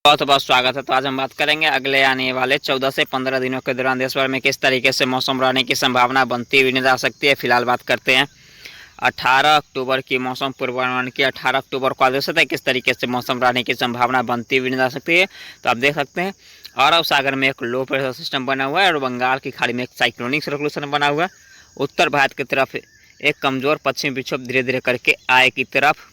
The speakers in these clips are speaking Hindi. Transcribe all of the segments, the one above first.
बहुत बहुत स्वागत है। तो आज हम बात करेंगे अगले आने वाले 14 से 15 दिनों के दौरान देश भर में किस तरीके से मौसम रहने की संभावना बनती हुई नजर आ सकती है। फिलहाल बात करते हैं 18 अक्टूबर की मौसम पूर्वानुमान की। 18 अक्टूबर को आदेश है किस तरीके से मौसम रहने की संभावना बनती हुई नजर आ सकती है। तो आप देख सकते हैं अरब सागर में एक लो प्रेशर सिस्टम बना हुआ है और बंगाल की खाड़ी में एक साइक्लोनिक सर्कुलेशन बना हुआ है। उत्तर भारत की तरफ एक कमजोर पश्चिमी विक्षोभ धीरे धीरे करके आय की तरफ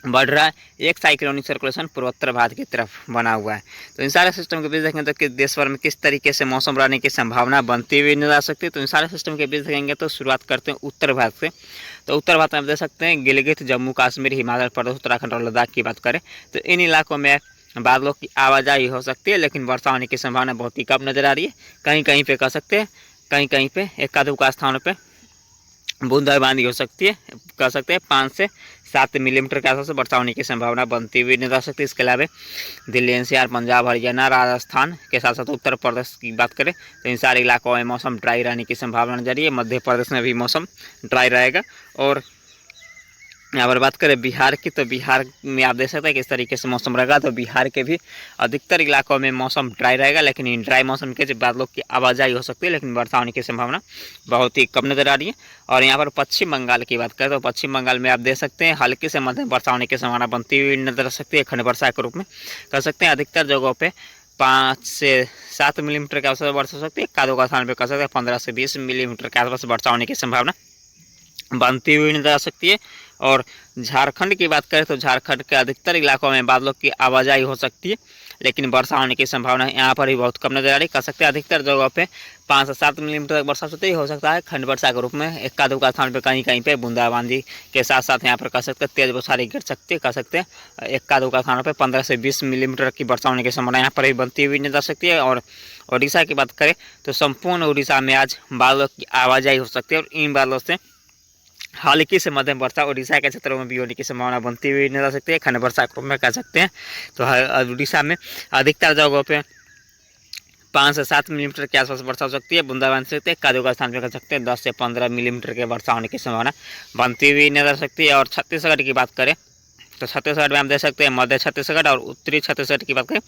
बढ़ रहा है। एक साइक्लोनिक सर्कुलेशन पूर्वोत्तर भारत की तरफ बना हुआ है। तो इन सारे सिस्टम के बीच देखेंगे तो कि देश भर में किस तरीके से मौसम रहने की संभावना बनती हुई नजर आ सकती है। तो इन सारे सिस्टम के बीच देखेंगे तो शुरुआत करते हैं उत्तर भारत से। तो उत्तर भारत में आप देख सकते हैं गिलगित, जम्मू कश्मीर, हिमाचल प्रदेश, उत्तराखंड और लद्दाख की बात करें तो इन इलाकों में बादलों की आवाजाही हो सकती है, लेकिन वर्षा होने की संभावना बहुत ही कम नजर आ रही है। कहीं कहीं पे कह सकते हैं, कहीं कहीं पे एकाध स्थानों पर बूंदाबांदी हो सकती है। कह सकते हैं 5 से 7 मिलीमीटर के आसपास वर्षा होने की संभावना बनती हुई नजर आ सकती है। इसके अलावा दिल्ली, एनसीआर, पंजाब, हरियाणा, राजस्थान के साथ साथ उत्तर प्रदेश की बात करें तो इन सारे इलाकों में मौसम ड्राई रहने की संभावना नजर रही है। मध्य प्रदेश में भी मौसम ड्राई रहेगा। और यहाँ पर बात करें बिहार की तो बिहार में आप देख सकते हैं किस तरीके से मौसम रहेगा। तो बिहार के भी अधिकतर इलाकों में मौसम ड्राई रहेगा, लेकिन इन ड्राई मौसम के बादलों की आवाजाही हो सकती है, लेकिन वर्षा होने की संभावना बहुत ही कम नजर आ रही है। और यहाँ पर पश्चिम बंगाल की बात करें तो पश्चिम बंगाल में आप देख सकते हैं हल्की से मध्यम वर्षा होने की संभावना बनती हुई नजर आ सकती है। खंड वर्षा के रूप में कह सकते हैं अधिकतर जगहों पर 5 से 7 मिलीमीटर के आसपास वर्षा हो सकती है। एकाधों का स्थान पर कह सकते हैं 15 से 20 मिलीमीटर के आसपास वर्षा होने की संभावना बनती हुई नजर आ सकती है। और झारखंड की बात करें तो झारखंड के अधिकतर इलाकों में बादलों की आवाजाही हो सकती है, लेकिन वर्षा होने की संभावना यहाँ पर भी बहुत कम नजर आ रही है। कह सकते हैं अधिकतर जगहों पे 5 से 7 मिलीमीटर तक वर्षा हो सकता है खंड वर्षा के रूप में। एका दुका स्थान पर कहीं कहीं पे बूंदाबांदी के साथ साथ यहाँ पर कह सकते हैं तेज बौछारें गिर सकती है। कह सकते हैं एका दुका स्थानों पर 15 से 20 मिलीमीटर की वर्षा होने की संभावना यहाँ पर भी बनती हुई नजर आ सकती है। और उड़ीसा की बात करें तो संपूर्ण उड़ीसा में आज बादलों की आवाजाही हो सकती है और इन बादलों से हल्की से मध्यम वर्षा उड़ीसा के क्षेत्रों में भी होने की संभावना बनती हुई नजर आ सकती है। खंड वर्षा को में कह सकते हैं तो उड़ीसा में अधिकतर जगहों पे 5 से 7 मिलीमीटर के आसपास वर्षा हो सकती है। बूंदाबांदी सकते हैं कादू का स्थान पर कह सकते हैं 10 से 15 मिलीमीटर के वर्षा होने की संभावना बनती हुई नजर आ सकती है। और छत्तीसगढ़ की बात करें तो छत्तीसगढ़ में हम देख सकते हैं मध्य छत्तीसगढ़ और उत्तरी छत्तीसगढ़ की बात करें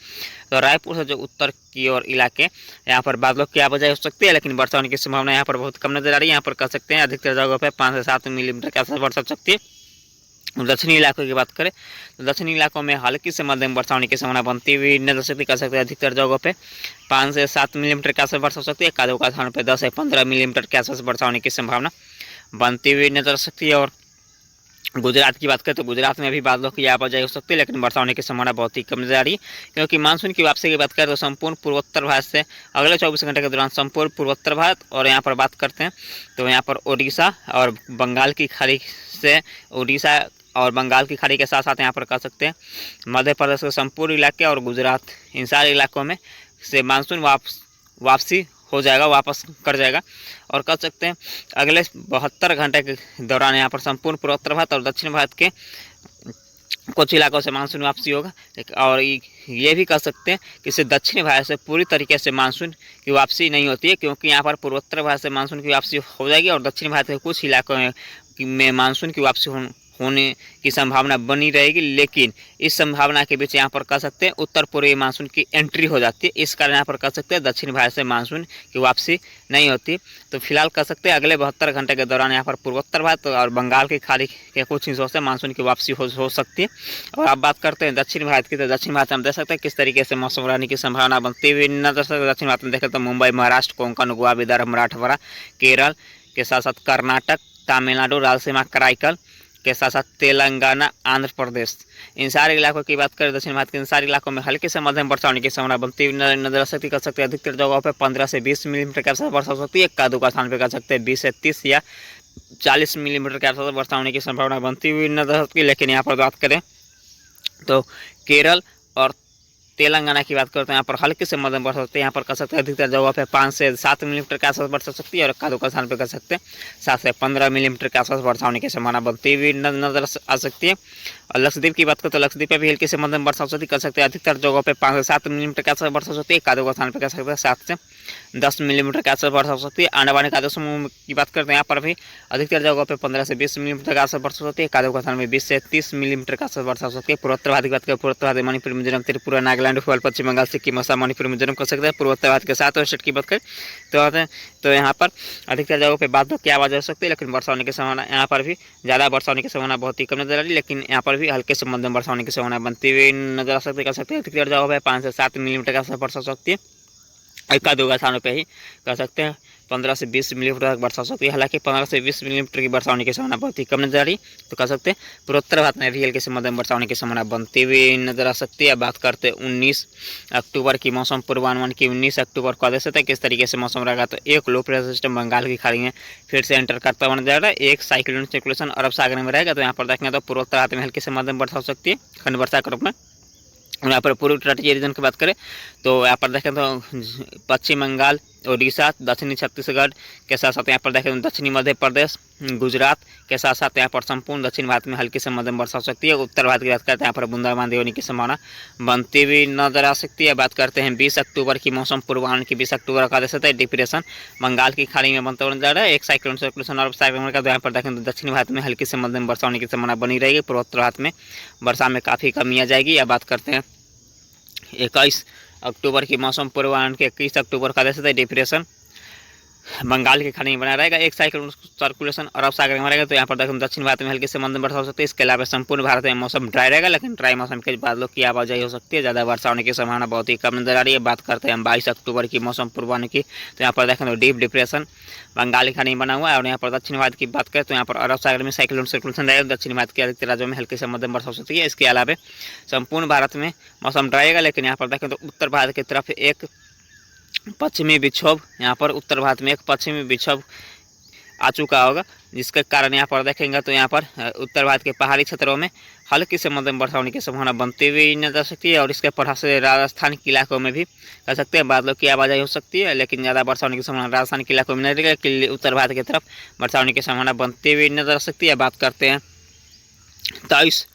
तो रायपुर से जो उत्तर की ओर इलाके यहाँ पर बादलों की आवाजाही हो सकती है, लेकिन वर्षा होने की संभावना यहाँ पर बहुत कम नजर आ रही है। यहाँ पर कह सकते हैं अधिकतर जगहों पर 5 से 7 मिलीमीटर के आसपास वर्षा हो सकती है। दक्षिणी इलाकों की बात करें तो दक्षिणी इलाकों में हल्की से मध्यम वर्षा होने की संभावना बनती हुई नजर सकती कह सकते हैं। अधिकतर जगहों पे 5 से 7 मिलीमीटर के आसपास वर्षा हो सकती है। कादों का स्थान पर 10 से 15 मिलीमीटर के आसपास वर्षा होने की संभावना बनती हुई नजर सकती है। और गुजरात की बात करें तो गुजरात में भी बादलों की आवाजाही हो सकती है, लेकिन वर्षा होने की संभावना बहुत ही कम नजर आ रही है। क्योंकि मानसून की वापसी की बात करें तो संपूर्ण पूर्वोत्तर भारत से अगले 24 घंटे के दौरान संपूर्ण पूर्वोत्तर भारत और यहाँ पर बात करते हैं तो यहाँ पर उड़ीसा और बंगाल की खाड़ी से उड़ीसा और बंगाल की खाड़ी के साथ साथ यहाँ पर कह सकते हैं मध्य प्रदेश के संपूर्ण इलाके और गुजरात इन सारे इलाकों में से मानसून वापसी हो जाएगा, वापस कर जाएगा। और कह सकते हैं अगले 72 घंटे के दौरान यहाँ पर संपूर्ण पूर्वोत्तर भारत और दक्षिण भारत के कुछ इलाकों से मानसून वापसी होगा। और ये भी कह सकते हैं कि इसे दक्षिणी भारत से पूरी तरीके से मानसून की वापसी नहीं होती है, क्योंकि यहाँ पर पूर्वोत्तर भारत से मानसून की वापसी हो जाएगी और दक्षिण भारत के कुछ इलाकों में मानसून की वापसी होने की संभावना बनी रहेगी। लेकिन इस संभावना के बीच यहाँ पर कह सकते हैं उत्तर पूर्वी मानसून की एंट्री हो जाती है। इस कारण यहाँ पर कह सकते हैं दक्षिण भारत से मानसून की वापसी नहीं होती। तो फिलहाल कह सकते हैं अगले 72 घंटे के दौरान यहाँ पर पूर्वोत्तर भारत और बंगाल की खाड़ी के कुछ हिस्सों से मानसून की वापसी हो सकती है। और आप बात करते हैं दक्षिण भारत की तो दक्षिण भारत में हम देख सकते हैं किस तरीके से मौसम रहने की संभावना बनती हुई नजर सकती है। दक्षिण भारत में देखें तो मुंबई, महाराष्ट्र, कोंकण, गोवा, विदर्भ, मराठवाड़ा, केरल के साथ साथ कर्नाटक, तमिलनाडु, रायलसीमा, कराईकल के साथ साथ तेलंगाना, आंध्र प्रदेश इन सारे इलाकों की बात करें दक्षिण भारत के इन सारे इलाकों में हल्के से मध्यम वर्षा होने की संभावना बनती हुई नजर आ सकती कर सकते हैं। अधिकतर जगहों पर 15 से 20 मिलीमीटर के आसपास वर्षा हो सकती है। एकाधों का स्थान पर कर सकते हैं 20 से 30 या 40 मिलीमीटर के आसपास वर्षा होने की संभावना बनती हुई नजर आ सकती है। लेकिन यहाँ पर बात करें तो केरल और तेलंगाना की बात करते हैं, यहाँ पर हल्की से मध्यम वर्षा होती है। यहाँ पर कह सकते हैं अधिकतर जगह पे 5 से 7 मिलीमीटर के आसपास वर्षा हो सकती है और एकाध स्थान पे कह सकते हैं 7 से 15 मिलीमीटर के आसपास वर्षा होने की संभावना बनती हुई नजर आ सकती है। और लक्षद्वीप की बात करें तो लक्षद्वीप पे भी हल्की से मध्यम वर्षा हो सकती है, कह सकते हैं अधिकतर जगहों पे 5 से 7 मिलीमीटर के आसपास वर्षा हो सकती है। एकाध स्थान पे कह सकते हैं 7 से 10 मिलीमीटर के आसपास वर्षा हो सकती है। आने वाले एकादश समूह की बात करते हैं, यहाँ पर भी अधिकतर जगहों पे 15 से 20 मिलीमीटर के आसपास वर्षा हो सकती है। एकाध स्थान में 20 से 30 मिलीमीटर के आसपास वर्षा हो सकती है। पूर्वोत्तर भारत की बात करें, पूर्वोत्तर भारत मणिपुर, मिजोरम, त्रिपुरा, नागालैंड, भोपाल, पश्चिम बंगाल, सिक्किम, असम, मणिपुर, मिजोरम कर सकते हैं। पूर्वोत्तर भारत के 7 स्टेट की बात करें तो यहाँ पर अधिकतर जगहों पे बादलों की आवाज़ हो सकती है, लेकिन वर्षा होने की संभावना यहाँ पर भी ज़्यादा वर्षा होने की संभावना बहुत ही कम नजर आ रही है, लेकिन यहाँ पर भी हल्के से मध्यम वर्षा होने की संभावना बनती हुई नजर आ सकती है। कह सकते हैं अधिकतर जगहों पर 5 से 7 मिलीमीटर का वर्षा हो सकती है। एकाध स्थानों पे ही कह सकते हैं 15 से 20 मिलीमीटर तक वर्षा हो सकती है। हालांकि 15 से 20 मिलीमीटर की वर्षा होने की संभावना बहुत ही कम नजर आ रही, तो कह सकते हैं पूर्वोत्तर भारत में भी हल्के से मध्यम वर्षा होने की संभावना बनती हुई नजर आ सकती है। बात करते हैं 19 अक्टूबर की मौसम पूर्वानुमान की। 19 अक्टूबर को आदेश है किस तरीके से मौसम रहेगा, तो एक लो प्रेशर सिस्टम बंगाल की खाड़ी में फिर से एंटर करता हुआ नजर आ रहा है। एक साइक्लोनिक सर्कुलेशन अरब सागर में रहेगा, तो यहाँ पर देखेंगे तो पूर्वोत्तर भारत में हल्के से मध्यम वर्षा हो सकती है खंड वर्षा के रूप में। यहाँ पर पूर्वी तटीय रीजन की बात करें तो यहाँ पर देखें तो पश्चिम बंगाल, उड़ीसा, दक्षिणी छत्तीसगढ़ के साथ साथ यहाँ पर देखें तो दक्षिणी मध्य प्रदेश, गुजरात के साथ साथ यहाँ पर संपूर्ण दक्षिण भारत में हल्की से मध्यम वर्षा हो सकती है। उत्तर भारत की बात करते हैं, यहाँ पर बूंदाबांदी होने की संभावना बनती हुई नजर आ सकती है। बात करते हैं 20 अक्टूबर की मौसम पूर्वानुमान की। 20 अक्टूबर का आदेश है डिप्रेशन बंगाल की खाड़ी में बनता हुआ नजर आ रहा है। एक साइक्लोन सर्कुलेशन अरब सागर में, तो यहाँ पर देखें तो दक्षिण भारत में हल्की से मध्यम वर्षा होने की संभावना बनी रहेगी। पूर्वोत्तर भारत में वर्षा में काफ़ी कमी आ जाएगी। अब बात करते हैं 21 अक्टूबर की मौसम पूर्वानुमान के। 21 अक्टूबर का आदेश है डिप्रेशन बंगाल की खाड़ी में बना रहेगा। एक साइक्लोन सर्कुलेशन अरब सागर में रहेगा, तो यहाँ पर देखो दक्षिण भारत में हल्की से मध्यम वर्षा हो सकती है। इसके अलावा संपूर्ण भारत में मौसम ड्राई रहेगा, लेकिन ड्राई मौसम के बादलों की आवाजाही हो सकती है। ज़्यादा वर्षा होने की संभावना बहुत ही कम नजर आ रही है। बात करते हैं 22 अक्टूबर की मौसम पूर्वानुमान की, तो यहाँ पर देखें तो डीप डिप्रेशन बंगाल की खाड़ी में बना हुआ है। और यहाँ पर दक्षिण भारत की बात करें तो यहाँ पर अरब सागर में साइक्लोन सर्कुलेशन रहेगा। दक्षिण भारत के अधिकतर राज्यों में हल्की से मध्यम वर्षा हो सकती है। इसके अलावा संपूर्ण भारत में मौसम ड्राई रहेगा, लेकिन यहाँ पर देखें तो उत्तर भारत की तरफ एक पश्चिमी विक्षोभ, यहाँ पर उत्तर भारत में एक पश्चिमी विक्षोभ आ चुका होगा, जिसके कारण यहाँ पर देखेंगे तो यहाँ पर उत्तर भारत के पहाड़ी क्षेत्रों में हल्की से मध्यम वर्षा होने की संभावना बनती हुई नजर आ सकती है। और इसके प्रभाव से राजस्थान के इलाकों में भी कह सकते हैं बादलों की आवाजाही हो सकती है, लेकिन ज़्यादा वर्षा होने की संभावना राजस्थान के इलाकों में नहीं रहेगी। उत्तर भारत की तरफ वर्षा होने की संभावना बनती हुई नजर आ सकती है। बात करते हैं 23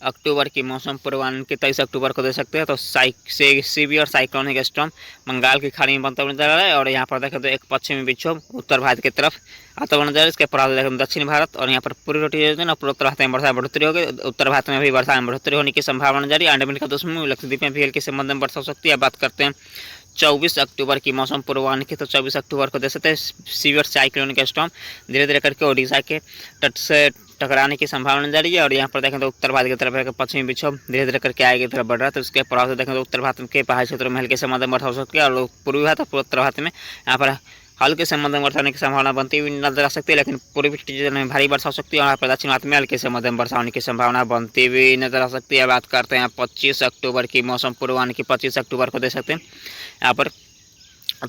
अक्टूबर की मौसम पूर्वानुमान की। 23 अक्टूबर को दे सकते हैं तो सीवियर साइक्लोनिक स्टॉर्म बंगाल की खाड़ी में बनता हुआ नजर आ रहा है। और यहाँ पर देखें तो एक पश्चिमी विक्षोभ उत्तर भारत की तरफ आता हुआ नजर आ रहा है। इसके प्रभाव देखें दक्षिण भारत और यहाँ पर पूर्वी तटीय पूर्वोत्तर भारत में वर्षा बढ़ोतरी होगी। उत्तर भारत में भी वर्षा में बढ़ोतरी होने की संभावना जारी। अंडमान का दुश्मन लक्षद्वीप में भी हल्की से मध्यम वर्षा हो सकती है। बात करते हैं 24 अक्टूबर की मौसम पूर्वानुमान की, तो 24 अक्टूबर को दे सकते हैं सीवियर साइक्लोनिक स्टॉर्म धीरे धीरे करके उड़ीसा के तट से टकराने की संभावना जारी है। और यहाँ पर देखें तो उत्तर भारत की तरफ पश्चिमी विक्षोभ धीरे धीरे करके आगे की तरफ बढ़ रहा है, तो उसके प्रभाव से देखें तो उत्तर भारत के पहाड़ी क्षेत्रों में हल्के से मध्यम वर्षा हो सकती है। और पूर्वी भारत और पूर्वोत्तर भारत में यहाँ पर हल्के से मध्यम वर्षा होने की संभावना बनती हुई नजर आ सकती है, लेकिन पूर्वी क्षेत्र में भारी वर्षा हो सकती है। और यहाँ पर दक्षिण भारत में हल्के से मध्यम वर्षा होने की संभावना बनती हुई नजर आ सकती है। बात करते हैं 25 अक्टूबर की मौसम पूर्वानुमान की। 25 अक्टूबर को दे सकते हैं यहाँ पर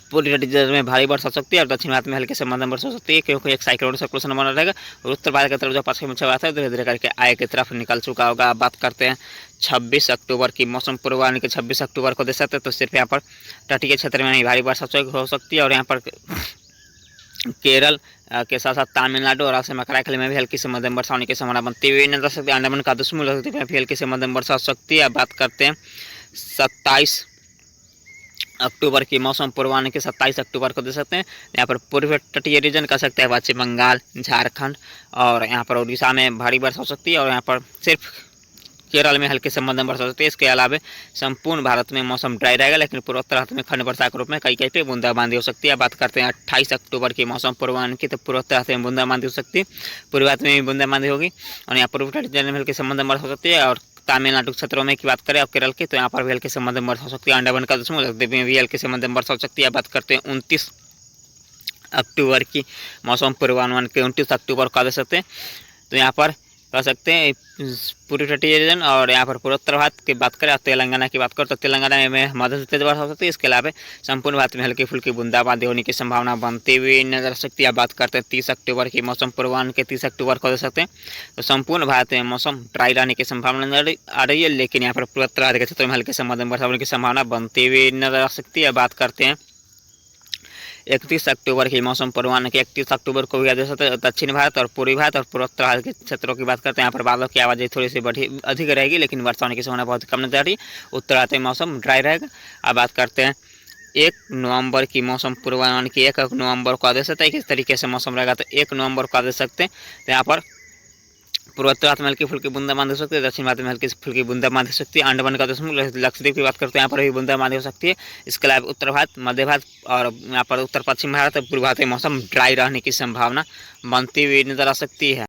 पूरी राज्य में भारी वर्षा हो सकती है और दक्षिण भारत में हल्के से मध्यम वर्षा हो सकती है, क्योंकि एक साइक्लोन सर्कुलेशन बना रहेगा। और उत्तर भारत की तरफ जो पश्चिमी विक्षोभ है धीरे धीरे करके आय की तरफ निकल चुका होगा। बात करते हैं 26 अक्टूबर की मौसम पूर्वानुमान की। 26 अक्टूबर को दे सकते हैं तो सिर्फ यहाँ पर तटीय क्षेत्र में ही भारी वर्षा हो सकती है। और यहाँ पर केरल के साथ साथ तमिलनाडु और असम कराईकल में भी हल्की से मध्यम वर्षा होने की संभावना बनती हुई नजर आ सकती है। अंडमान का दुश्मन में भी हल्की से मध्यम वर्षा हो सकती है। बात करते हैं 27 अक्टूबर की मौसम पूर्वानुमान की। 27 अक्टूबर को दे सकते हैं यहाँ पर पूर्वी तटीय रीजन कह सकते हैं पश्चिम बंगाल, झारखंड और यहाँ पर उड़ीसा में भारी वर्षा हो सकती है। और यहाँ पर सिर्फ केरल में हल्के से मध्यम वर्षा हो सकती है। इसके अलावा संपूर्ण भारत में मौसम ड्राई रहेगा, लेकिन पूर्वोत्तर भारत में खंड वर्षा के रूप में कई कहीं पे बूंदाबांदी हो सकती है। बात करते हैं 28 अक्टूबर की मौसम पूर्वानुमान की, तो पूर्वोत्तर भारत में बूंदाबांदी हो सकती है, पूर्वी भारत में भी बूंदाबांदी होगी। और यहाँ पूर्वी तटीय में हल्के से मध्यम वर्षा हो सकती है। और तमिलनाडु क्षेत्रों में की बात करें और केरल की, तो यहाँ पर भी हल्के से मध्यम वर्षा हो सकती है। अंडमान का दुश्मन लक्षद्वीप में भी हल्के से मध्यम वर्षा हो सकती है। बात करते हैं 29 अक्टूबर की मौसम पूर्वानुमान के। 29 अक्टूबर को दे सकते हैं तो यहाँ पर कह सकते हैं पूर्वी तटीय रीजन। और यहाँ पर पूर्वोत्तर भारत की बात करें, तेलंगाना की बात करें तो तेलंगाना में मध्यम से तेज वर्षा हो सकती है। इसके अलावा संपूर्ण भारत में हल्की फुल्की बूंदाबांदी होने की संभावना बनती हुई नजर आ सकती है। अब बात करते हैं 30 अक्टूबर की मौसम पूर्वानुमान के। 30 अक्टूबर को दे सकते हैं तो संपूर्ण भारत में मौसम ड्राई रहने की संभावना नजर आ रही है, लेकिन यहाँ पर पूर्वोत्तर भारत के क्षेत्रों में हल्के से मध्यम वर्षा होने की संभावना बनती हुई नजर आ सकती है। बात करते हैं 31 अक्टूबर की मौसम पूर्वानुमान के। 31 अक्टूबर को भी दक्षिण भारत और पूर्वी भारत और पूर्वोत्तर भारत के क्षेत्रों की बात करते हैं। यहाँ पर बादलों की आवाज़ थोड़ी सी अधिक रहेगी, लेकिन वर्षा होने की संभावना बहुत कम नजर आ रही है। उत्तर भारत में मौसम ड्राई रहेगा। अब बात करते हैं 1 नवंबर की मौसम पूर्वानुमान की। 1 नवंबर को आदेश सकता है किस तरीके से मौसम रहेगा, तो 1 नवंबर को आदेश सकते हैं तो यहाँ पर पूर्वोत्तर भारत में हल्की फुल्की बूंदाबांदी हो सकती है, दक्षिण भारत में हल्की फुल्की बूंदाबांदी हो सकती है। अंडमान का लक्षद्वीप की बात करते हैं, यहाँ पर भी बूंदाबांदी हो सकती है। इसके अलावा उत्तर भारत, मध्य भारत और यहाँ पर उत्तर पश्चिम भारत और पूर्व भारत में मौसम ड्राई रहने की संभावना बनती हुई नजर आ सकती है।